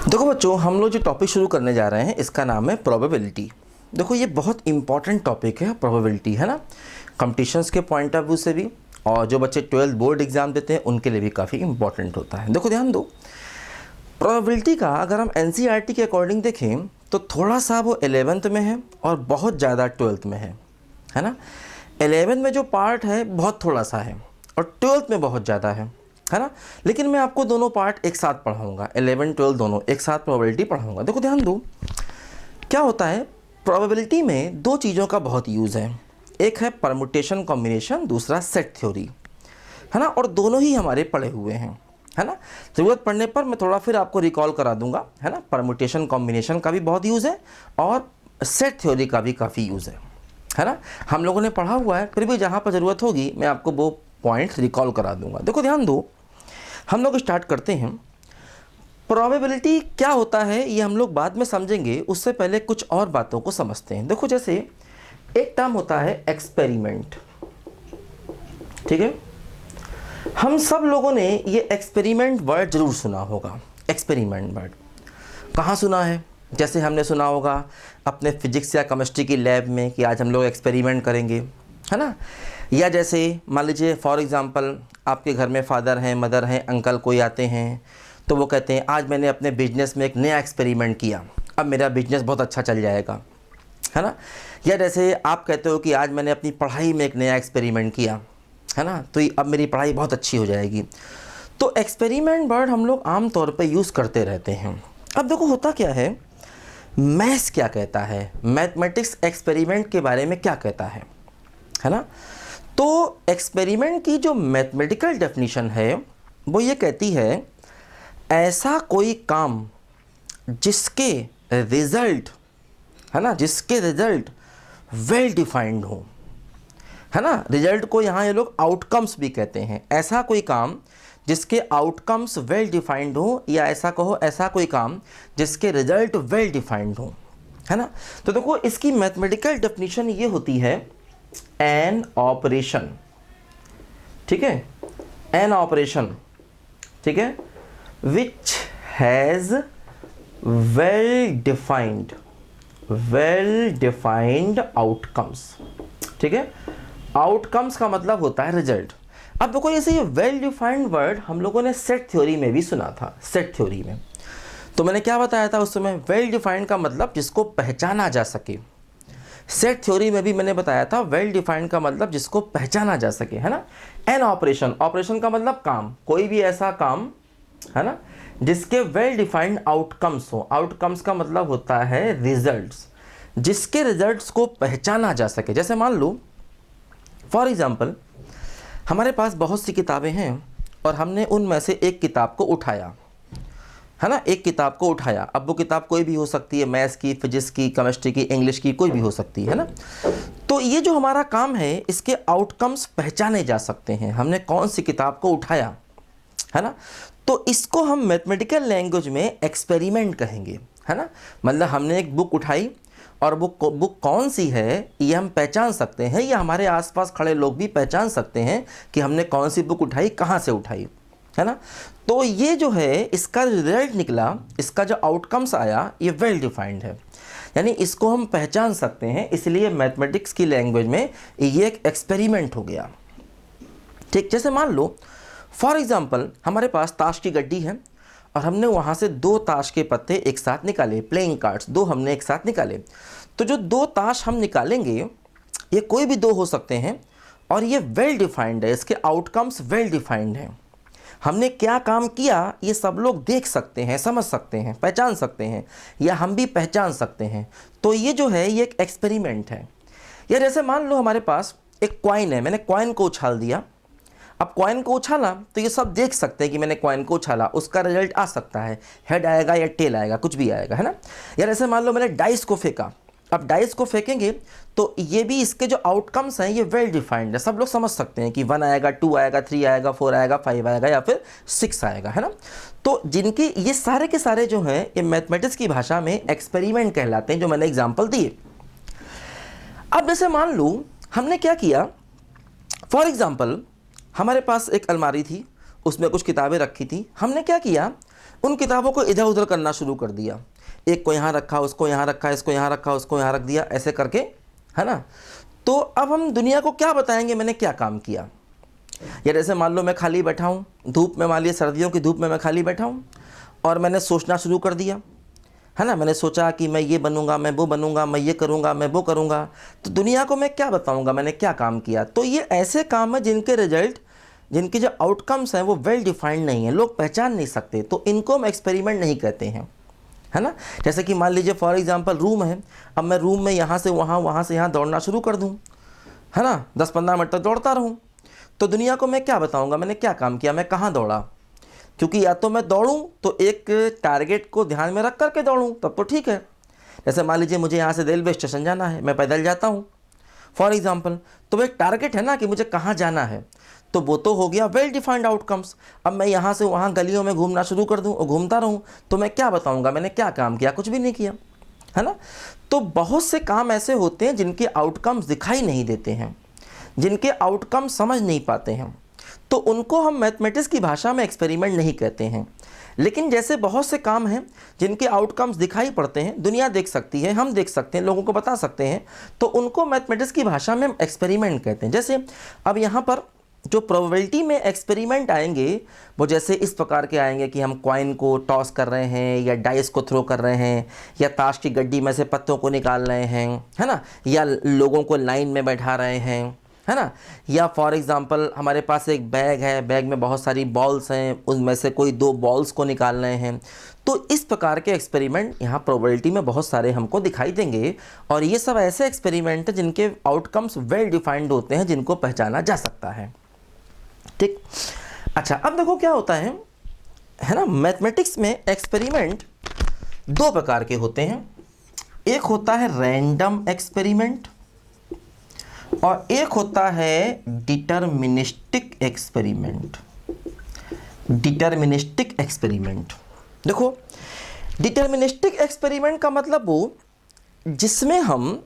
देखो बच्चों, हम लोग जो टॉपिक शुरू करने जा रहे हैं इसका नाम है प्रोबेबिलिटी। देखो ये बहुत इंपॉर्टेंट टॉपिक है प्रोबेबिलिटी, है ना। कॉम्पिटिशन्स के पॉइंट ऑफ व्यू से भी और जो बच्चे 12th बोर्ड एग्जाम देते हैं उनके लिए भी काफ़ी इंपॉर्टेंट होता है। देखो ध्यान दो, प्रोबेबिलिटी का अगर हम एनसीईआरटी के अकॉर्डिंग देखें तो थोड़ा सा वो 11th में है और बहुत ज़्यादा 12th में है ना। 11th में जो पार्ट है बहुत थोड़ा सा है और 12th में बहुत ज़्यादा है ना। लेकिन मैं आपको दोनों पार्ट एक साथ पढ़ाऊंगा, 11 12 दोनों एक साथ प्रोबेबिलिटी पढ़ाऊंगा। देखो ध्यान दो, क्या होता है प्रोबेबिलिटी में दो चीज़ों का बहुत यूज़ है। एक है परमुटेशन कॉम्बिनेशन, दूसरा सेट थ्योरी, है ना। और दोनों ही हमारे पढ़े हुए हैं, है ना। ज़रूरत पड़ने पर मैं थोड़ा फिर आपको रिकॉल करा दूंगा, है ना। परमुटेशन कॉम्बिनेशन का भी बहुत यूज़ है और सेट थ्योरी का भी काफ़ी यूज़ है ना। हम लोगों ने पढ़ा हुआ है, फिर भी जहाँ पर ज़रूरत होगी मैं आपको वो पॉइंट्स रिकॉल करा दूंगा। देखो ध्यान दो, हम लोग स्टार्ट करते हैं। प्रोबेबिलिटी क्या होता है ये हम लोग बाद में समझेंगे, उससे पहले कुछ और बातों को समझते हैं। देखो जैसे एक टर्म होता है एक्सपेरिमेंट, ठीक है। हम सब लोगों ने ये एक्सपेरिमेंट वर्ड जरूर सुना होगा। एक्सपेरिमेंट वर्ड कहाँ सुना है? जैसे हमने सुना होगा अपने फिजिक्स या केमिस्ट्री की लैब में कि आज हम लोग एक्सपेरिमेंट करेंगे, है ना। या जैसे मान लीजिए फॉर एग्ज़ाम्पल आपके घर में फादर हैं, मदर हैं, अंकल कोई आते हैं तो वो कहते हैं आज मैंने अपने बिजनेस में एक नया एक्सपेरिमेंट किया, अब मेरा बिजनेस बहुत अच्छा चल जाएगा, है ना। या जैसे आप कहते हो कि आज मैंने अपनी पढ़ाई में एक नया एक्सपेरिमेंट किया, है ना, तो अब मेरी पढ़ाई बहुत अच्छी हो जाएगी। तो एक्सपेरिमेंट वर्ड हम लोग आम तौर पे यूज़ करते रहते हैं। अब देखो होता क्या है, मैथ्स क्या कहता है, मैथमेटिक्स एक्सपेरिमेंट के बारे में क्या कहता है ना। तो एक्सपेरिमेंट की जो मैथमेटिकल डेफिनेशन है वो ये कहती है ऐसा कोई काम जिसके रिजल्ट, है ना, जिसके रिजल्ट वेल डिफाइंड हो, है ना। रिजल्ट को यहाँ ये लोग आउटकम्स भी कहते हैं। ऐसा कोई काम जिसके आउटकम्स वेल डिफाइंड हो, या ऐसा कहो ऐसा कोई काम जिसके रिजल्ट वेल डिफाइंड हो, है ना। तो देखो इसकी मैथमेटिकल डेफिनेशन ये होती है एन ऑपरेशन, ठीक है, एन ऑपरेशन, ठीक है, which has well defined outcomes, ठीक है। आउटकम्स का मतलब होता है रिजल्ट। अब देखो जैसे ये वेल डिफाइंड वर्ड हम लोगों ने सेट थ्योरी में भी सुना था। सेट थ्योरी में तो मैंने क्या बताया था उस समय, वेल डिफाइंड का मतलब जिसको पहचाना जा सके। सेट थ्योरी में भी मैंने बताया था वेल डिफाइंड का मतलब जिसको पहचाना जा सके, है ना। एन ऑपरेशन, ऑपरेशन का मतलब काम, कोई भी ऐसा काम, है ना, जिसके वेल डिफाइंड आउटकम्स हो। आउटकम्स का मतलब होता है रिजल्ट्स, जिसके रिजल्ट्स को पहचाना जा सके। जैसे मान लो फॉर एग्जांपल हमारे पास बहुत सी किताबें हैं और हमने उनमें से एक किताब को उठाया, है ना, एक किताब को उठाया। अब वो किताब कोई भी हो सकती है, मैथ्स की, फिजिक्स की, केमिस्ट्री की, इंग्लिश की, कोई भी हो सकती है ना। तो ये जो हमारा काम है इसके आउटकम्स पहचाने जा सकते हैं, हमने कौन सी किताब को उठाया, है ना। तो इसको हम मैथमेटिकल लैंग्वेज में एक्सपेरिमेंट कहेंगे, है ना। मतलब हमने एक बुक उठाई और वो बुक कौन सी है ये हम पहचान सकते हैं, या हमारे आसपास खड़े लोग भी पहचान सकते हैं कि हमने कौन सी बुक उठाई, कहाँ से उठाई, है ना। तो ये जो है इसका रिजल्ट निकला, इसका जो आउटकम्स आया ये वेल डिफाइंड है, यानी इसको हम पहचान सकते हैं। इसलिए मैथमेटिक्स की लैंग्वेज में ये एक एक्सपेरिमेंट हो गया, ठीक। जैसे मान लो फॉर एग्जांपल हमारे पास ताश की गड्डी है और हमने वहाँ से दो ताश के पत्ते एक साथ निकाले, प्लेइंग कार्ड्स दो हमने एक साथ निकाले। तो जो दो ताश हम निकालेंगे ये कोई भी दो हो सकते हैं और ये वेल डिफाइंड है, इसके आउटकम्स वेल डिफाइंड हैं। हमने क्या काम किया ये सब लोग देख सकते हैं, समझ सकते हैं, पहचान सकते हैं, या हम भी पहचान सकते हैं। तो ये जो है ये एक एक्सपेरिमेंट है। या जैसे मान लो हमारे पास एक कॉइन है, मैंने कॉइन को उछाल दिया। अब कॉइन को उछाला तो ये सब देख सकते हैं कि मैंने कॉइन को उछाला, उसका रिजल्ट आ सकता है, हेड आएगा या टेल आएगा, कुछ भी आएगा, है ना। या जैसे मान लो मैंने डाइस को फेंका, अब डाइस को फेंकेंगे तो ये भी इसके जो आउटकम्स हैं ये वेल डिफाइंड है, सब लोग समझ सकते हैं कि 1 आएगा, 2 आएगा, 3 आएगा, 4 आएगा, 5 आएगा या फिर 6 आएगा, है ना। तो जिनके ये सारे के सारे जो हैं ये मैथमेटिक्स की भाषा में एक्सपेरिमेंट कहलाते हैं, जो मैंने एग्जाम्पल दिए। अब जैसे मान लो हमने क्या किया, फॉर एग्जाम्पल हमारे पास एक अलमारी थी, उसमें कुछ किताबें रखी थी। हमने क्या किया, उन किताबों को इधर उधर करना शुरू कर दिया, एक को यहाँ रखा, उसको यहाँ रखा, इसको यहाँ रखा, उसको यहाँ रख दिया, ऐसे करके, है ना। तो अब हम दुनिया को क्या बताएंगे मैंने क्या काम किया। या जैसे मान लो मैं खाली बैठा हूँ धूप में, मान लिया सर्दियों की धूप में मैं खाली बैठा हूँ और मैंने सोचना शुरू कर दिया, है ना। मैंने सोचा कि मैं ये बनूंगा, मैं वो बनूंगा, मैं ये करूंगा, मैं वो करूंगा, तो दुनिया को मैं क्या बताऊंगा मैंने क्या काम किया। तो ये ऐसे काम है जिनके रिजल्ट, जिनके जो आउटकम्स हैं वो वेल डिफाइंड नहीं है, लोग पहचान नहीं सकते, तो इनको हम एक्सपेरिमेंट नहीं कहते हैं, है ना। जैसे कि मान लीजिए फॉर एग्जांपल रूम है, अब मैं रूम में यहाँ से वहाँ, वहाँ से यहाँ दौड़ना शुरू कर दूँ, है ना, 10-15 मिनट तक दौड़ता रहूँ, तो दुनिया को मैं क्या बताऊँगा मैंने क्या काम किया, मैं कहाँ दौड़ा। क्योंकि या तो मैं दौड़ूं तो एक टारगेट को ध्यान में रख करके दौड़ूं, तब तो ठीक है। जैसे मान लीजिए मुझे यहाँ से रेलवे स्टेशन जाना है, मैं पैदल जाता हूँ फॉर एग्जांपल, तो वो एक टारगेट है ना कि मुझे कहाँ जाना है, तो वो तो हो गया वेल डिफाइंड आउटकम्स। अब मैं यहाँ से वहाँ गलियों में घूमना शुरू कर दूँ और घूमता रहूँ, तो मैं क्या बताऊँगा मैंने क्या काम किया, कुछ भी नहीं किया, है ना। तो बहुत से काम ऐसे होते हैं जिनके आउटकम्स दिखाई नहीं देते हैं, जिनके आउटकम समझ नहीं पाते हैं, तो उनको हम मैथमेटिक्स की भाषा में एक्सपेरिमेंट नहीं कहते हैं। लेकिन जैसे बहुत से काम हैं जिनके आउटकम्स दिखाई पड़ते हैं, दुनिया देख सकती है, हम देख सकते हैं, लोगों को बता सकते हैं, तो उनको मैथमेटिक्स की भाषा में हम एक्सपेरिमेंट कहते हैं। जैसे अब यहाँ पर जो प्रोबेबिलिटी में एक्सपेरिमेंट आएंगे वो जैसे इस प्रकार के आएंगे कि हम कॉइन को टॉस कर रहे हैं, या डाइस को थ्रो कर रहे हैं, या ताश की गड्डी में से पत्तों को निकाल रहे हैं, है ना, या लोगों को लाइन में बैठा रहे हैं, है ना, या फॉर एग्जांपल हमारे पास एक बैग है, बैग में बहुत सारी बॉल्स हैं, उनमें से कोई 2 बॉल्स को निकाल रहे हैं। तो इस प्रकार के एक्सपेरिमेंट यहाँ प्रोबेबिलिटी में बहुत सारे हमको दिखाई देंगे, और ये सब ऐसे एक्सपेरिमेंट हैं जिनके आउटकम्स वेल डिफाइंड होते हैं, जिनको पहचाना जा सकता है, ठीक। अच्छा, अब देखो क्या होता है ना, मैथमेटिक्स में एक्सपेरिमेंट 2 प्रकार के होते हैं। एक होता है रैंडम एक्सपेरिमेंट और एक होता है डिटरमिनिस्टिक एक्सपेरिमेंट। डिटरमिनिस्टिक एक्सपेरिमेंट, देखो डिटरमिनिस्टिक एक्सपेरिमेंट का मतलब वो जिसमें हम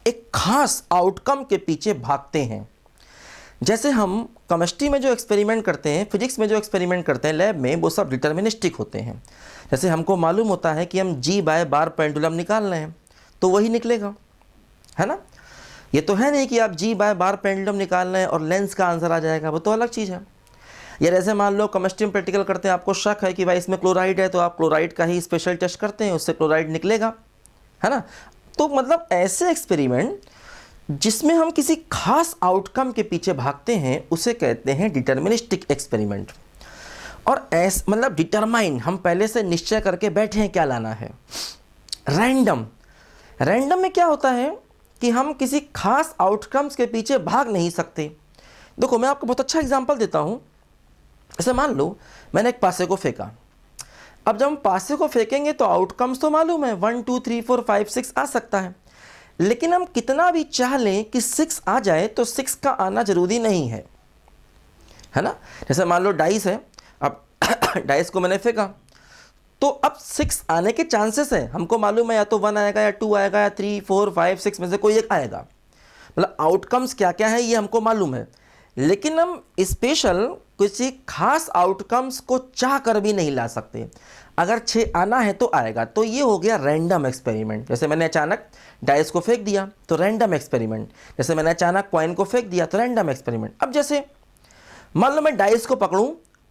एक खास आउटकम के पीछे भागते हैं। जैसे हम केमिस्ट्री में जो एक्सपेरिमेंट करते हैं, फिजिक्स में जो एक्सपेरिमेंट करते हैं लैब में, वो सब डिटरमिनिस्टिक होते हैं। जैसे हमको मालूम होता है कि हम G/बार पेंडुलम निकाल रहे हैं तो वही निकलेगा, है ना। ये तो है नहीं कि आप G/बार पेंडुलम निकाल रहे हैं और लेंस का आंसर आ जाएगा, वो तो अलग चीज़ है। या जैसे मान लो केमिस्ट्री में प्रैक्टिकल करते हैं, आपको शक है कि भाई इसमें क्लोराइड है, तो आप क्लोराइड का ही स्पेशल टेस्ट करते हैं, उससे क्लोराइड निकलेगा, है ना। तो मतलब ऐसे एक्सपेरिमेंट जिसमें हम किसी खास आउटकम के पीछे भागते हैं उसे कहते हैं डिटरमिनिस्टिक एक्सपेरिमेंट। और मतलब डिटरमाइन, हम पहले से निश्चय करके बैठे हैं क्या लाना है। रैंडम, रैंडम में क्या होता है कि हम किसी खास आउटकम्स के पीछे भाग नहीं सकते। देखो मैं आपको बहुत अच्छा एग्जांपल देता हूँ। ऐसे मान लो मैंने एक पासे को फेंका, अब जब हम पासे को फेंकेंगे तो आउटकम्स तो मालूम है 1 2 3 4 5 6 आ सकता है, लेकिन हम कितना भी चाह लें कि 6 आ जाए तो 6 का आना जरूरी नहीं है, है ना। जैसे मान लो डाइस है, अब डाइस को मैंने फेंका तो अब 6 आने के चांसेस है, हमको मालूम है या तो 1 आएगा या 2 आएगा या 3 4 5 6 में से कोई एक आएगा। मतलब आउटकम्स क्या क्या है ये हमको मालूम है, लेकिन हम स्पेशल किसी खास आउटकम्स को चाह कर भी नहीं ला सकते। अगर 6 आना है तो आएगा, तो ये हो गया रैंडम एक्सपेरिमेंट। जैसे मैंने अचानक डाइस को फेंक दिया तो रैंडम एक्सपेरिमेंट, जैसे मैंने अचानक कॉइन को फेंक दिया तो रैंडम एक्सपेरिमेंट। अब जैसे मान लो मैं डाइस को पकड़ूं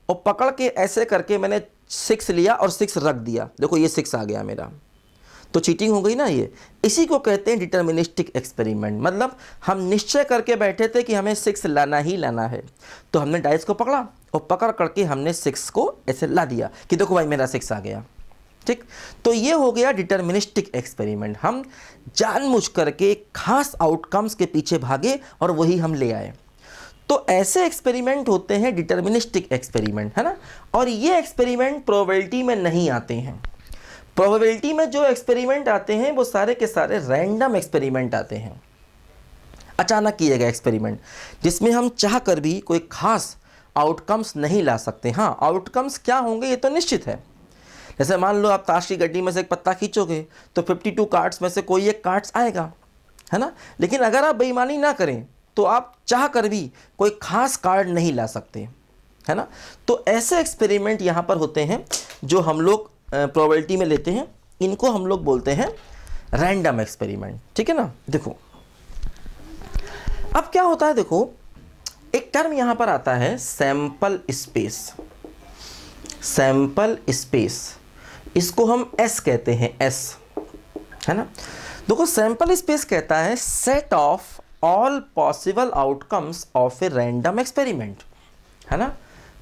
और पकड़ के ऐसे करके मैंने 6 लिया और 6 रख दिया, देखो ये 6 आ गया मेरा, तो चीटिंग हो गई ना। ये इसी को कहते हैं डिटरमिनिस्टिक एक्सपेरिमेंट। मतलब हम निश्चय करके बैठे थे कि हमें 6 लाना ही लाना है, तो हमने डाइस को पकड़ा और पकड़ करके हमने 6 को ऐसे ला दिया कि देखो भाई मेरा 6 आ गया, ठीक। तो ये हो गया डिटरमिनिस्टिक एक्सपेरिमेंट। हम जानबूझ करके खास आउटकम्स के पीछे भागे और वही हम ले आए। तो ऐसे एक्सपेरिमेंट होते हैं डिटरमिनिस्टिक एक्सपेरिमेंट, है ना। और ये एक्सपेरिमेंट प्रोबेबिलिटी में नहीं आते हैं। प्रोबेबिलिटी में जो एक्सपेरिमेंट आते हैं वो सारे के सारे रैंडम एक्सपेरिमेंट आते हैं, अचानक किए गए एक्सपेरिमेंट, जिसमें हम चाह कर भी कोई खास आउटकम्स नहीं ला सकते। हाँ, आउटकम्स क्या होंगे ये तो निश्चित है। जैसे मान लो आप ताश की गड्डी में से एक पत्ता खींचोगे तो 52 कार्ड्स में से कोई एक कार्ड्स आएगा, है ना। लेकिन अगर आप बेईमानी ना करें तो आप चाह कर भी कोई खास कार्ड नहीं ला सकते, है ना। तो ऐसे एक्सपेरिमेंट यहाँ पर होते हैं जो हम लोग प्रोबेबिलिटी में लेते हैं, इनको हम लोग बोलते हैं रैंडम एक्सपेरिमेंट, ठीक है ना। देखो अब क्या होता है, देखो एक टर्म यहाँ पर आता है सैंपल स्पेस। सैंपल स्पेस, इसको हम एस कहते हैं, एस, है ना। देखो सैंपल स्पेस कहता है set of all possible outcomes of a random experiment, है ना।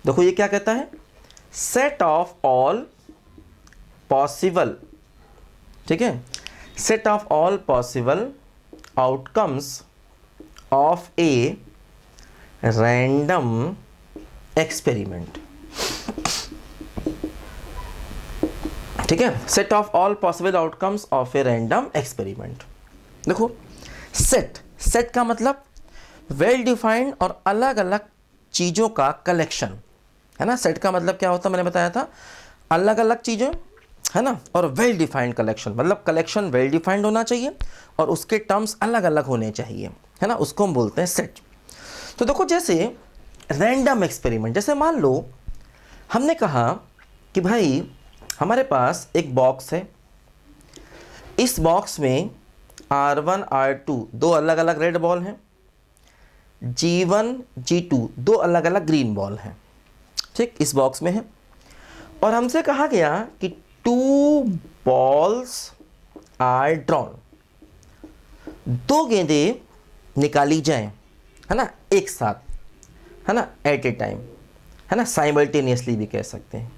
देखो ये क्या कहता है, सेट ऑफ ऑल पॉसिबल, ठीक है, set of all possible outcomes of a random experiment, ठीक है, set of all possible outcomes of a random experiment. देखो सेट, सेट का मतलब वेल डिफाइंड और अलग अलग चीज़ों का कलेक्शन, है ना। सेट का मतलब क्या होता है, मैंने बताया था, अलग अलग चीज़ें, है ना, और वेल डिफाइंड कलेक्शन, मतलब कलेक्शन वेल डिफाइंड होना चाहिए और उसके टर्म्स अलग अलग होने चाहिए, है ना, उसको हम बोलते हैं सेट। तो देखो जैसे रैंडम एक्सपेरिमेंट, जैसे मान लो हमने कहा कि भाई हमारे पास एक बॉक्स है, इस बॉक्स में R1 R2 दो अलग अलग रेड बॉल हैं, G1 G2 दो अलग अलग ग्रीन बॉल हैं, ठीक, इस बॉक्स में है। और हमसे कहा गया कि 2 बॉल्स आर ड्रॉन, दो गेंदे निकाली जाएं, है ना, एक साथ, है ना, एट ए टाइम, है ना, साइमल्टेनियसली भी कह सकते हैं,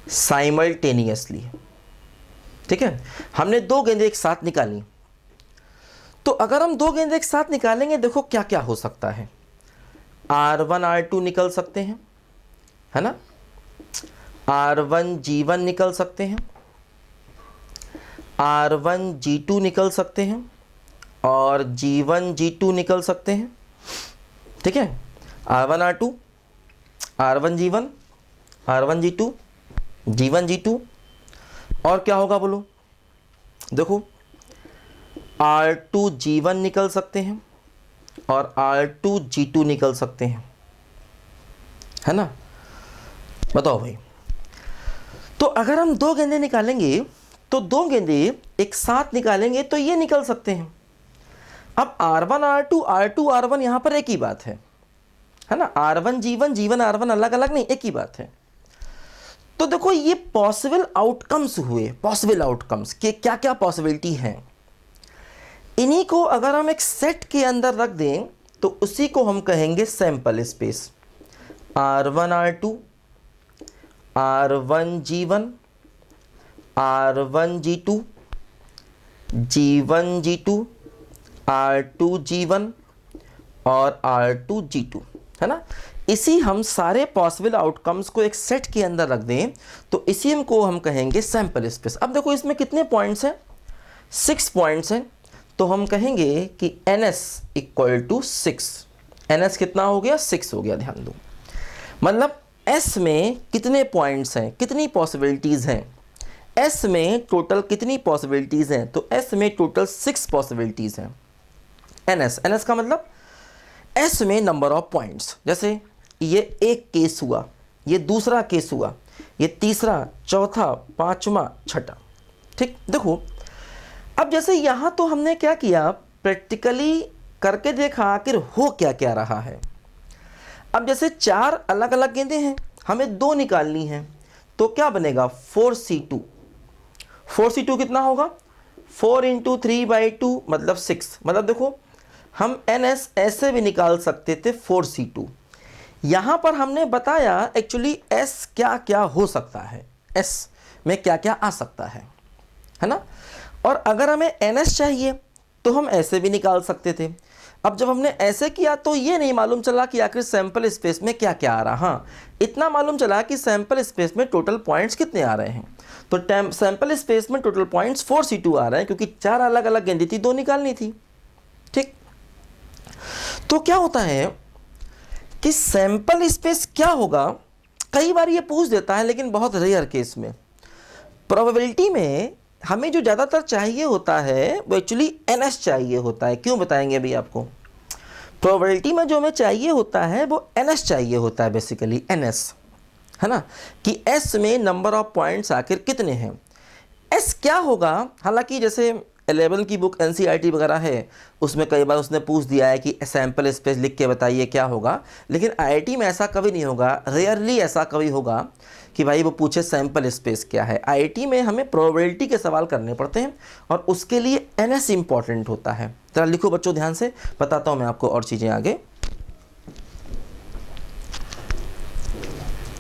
साइमल्टेनियसली, ठीक है। हमने दो गेंदे एक साथ निकाली, तो अगर हम दो गेंदे एक साथ निकालेंगे, देखो क्या क्या हो सकता है, R1 R2 निकल सकते हैं, है ना, R1 G1 निकल सकते हैं, R1 G2 निकल सकते हैं और G1 G2 निकल सकते हैं, ठीक है, R1 R2, R1 G1, R1 G2, G1 G2, और क्या होगा बोलो, देखो R2 G1 निकल सकते हैं और R2 G2 निकल सकते हैं, है ना। बताओ भाई, तो अगर हम दो गेंदे निकालेंगे तो दो गेंदे एक साथ निकालेंगे तो ये निकल सकते हैं। अब R1 R2 R2 R1 यहाँ पर एक ही बात है ना, R1 G1 G1 R1 अलग अलग नहीं, एक ही बात है। तो देखो ये पॉसिबल आउटकम्स हुए, पॉसिबल आउटकम्स के क्या क्या पॉसिबिलिटी हैं, इन्हीं को अगर हम एक सेट के अंदर रख दें तो उसी को हम कहेंगे sample space. R1 R2, R1 G1, R1 G2, G1 G2, R2 G1 और R2 G2, है ना। इसी हम सारे पॉसिबल आउटकम्स को एक सेट के अंदर रख दें तो इसी को हम कहेंगे सैंपल स्पेस। अब देखो इसमें कितने पॉइंट्स हैं, 6 पॉइंट्स हैं, तो हम कहेंगे कि NS इक्वल टू 6। NS कितना हो गया, 6 हो गया, ध्यान दो। मतलब S में कितने पॉइंट्स हैं, कितनी पॉसिबिलिटीज़ हैं, S में टोटल कितनी पॉसिबिलिटीज़ हैं, तो S में टोटल 6 पॉसिबिलिटीज़ हैं। NS का मतलब S में नंबर ऑफ पॉइंट्स, जैसे ये एक केस हुआ, ये दूसरा केस हुआ, ये तीसरा, चौथा, पांचवा, छठा, ठीक। देखो अब जैसे यहाँ तो हमने क्या किया, प्रैक्टिकली करके देखा आखिर हो क्या क्या रहा है। अब जैसे 4 अलग अलग गेंदें हैं, हमें 2 निकालनी हैं, तो क्या बनेगा, 4C2। 4C2 कितना होगा, 4 × 3/2 मतलब 6। मतलब देखो हम NS ऐसे भी निकाल सकते थे 4C2। यहाँ पर हमने बताया एक्चुअली S क्या क्या हो सकता है, S में क्या क्या आ सकता है ना। और अगर हमें NS चाहिए तो हम ऐसे भी निकाल सकते थे। अब जब हमने ऐसे किया तो ये नहीं मालूम चला कि आखिर सैंपल स्पेस में क्या क्या आ रहा। हाँ, इतना मालूम चला कि सैंपल स्पेस में टोटल पॉइंट्स कितने आ रहे हैं, तो सैंपल स्पेस में टोटल पॉइंट्स 4C2 आ रहे हैं, क्योंकि 4 अलग अलग गेंदें थी, 2 निकालनी थी, ठीक। तो क्या होता है कि सैंपल स्पेस क्या होगा, कई बार ये पूछ देता है, लेकिन बहुत रेयर केस में। प्रोबेबिलिटी में हमें जो ज़्यादातर चाहिए होता है वो एक्चुअली NS चाहिए होता है। क्यों बताएंगे अभी आपको। प्रोबेबिलिटी में जो हमें चाहिए होता है वो NS चाहिए होता है, बेसिकली NS, है ना, कि S में नंबर ऑफ पॉइंट्स आखिर कितने हैं। S क्या होगा, हालांकि जैसे 11 की बुक NCERT वगैरह है, उसमें कई बार उसने पूछ दिया है कि सैम्पल स्पेस लिख के बताइए क्या होगा, लेकिन IIT में ऐसा कभी नहीं होगा, रेयरली ऐसा कभी होगा कि भाई वो पूछे सैम्पल स्पेस क्या है। IIT में हमें प्रोबेबिलिटी के सवाल करने पड़ते हैं और उसके लिए NS इंपॉर्टेंट होता है। जरा लिखो बच्चों ध्यान से, बताता हूँ मैं आपको और चीज़ें आगे।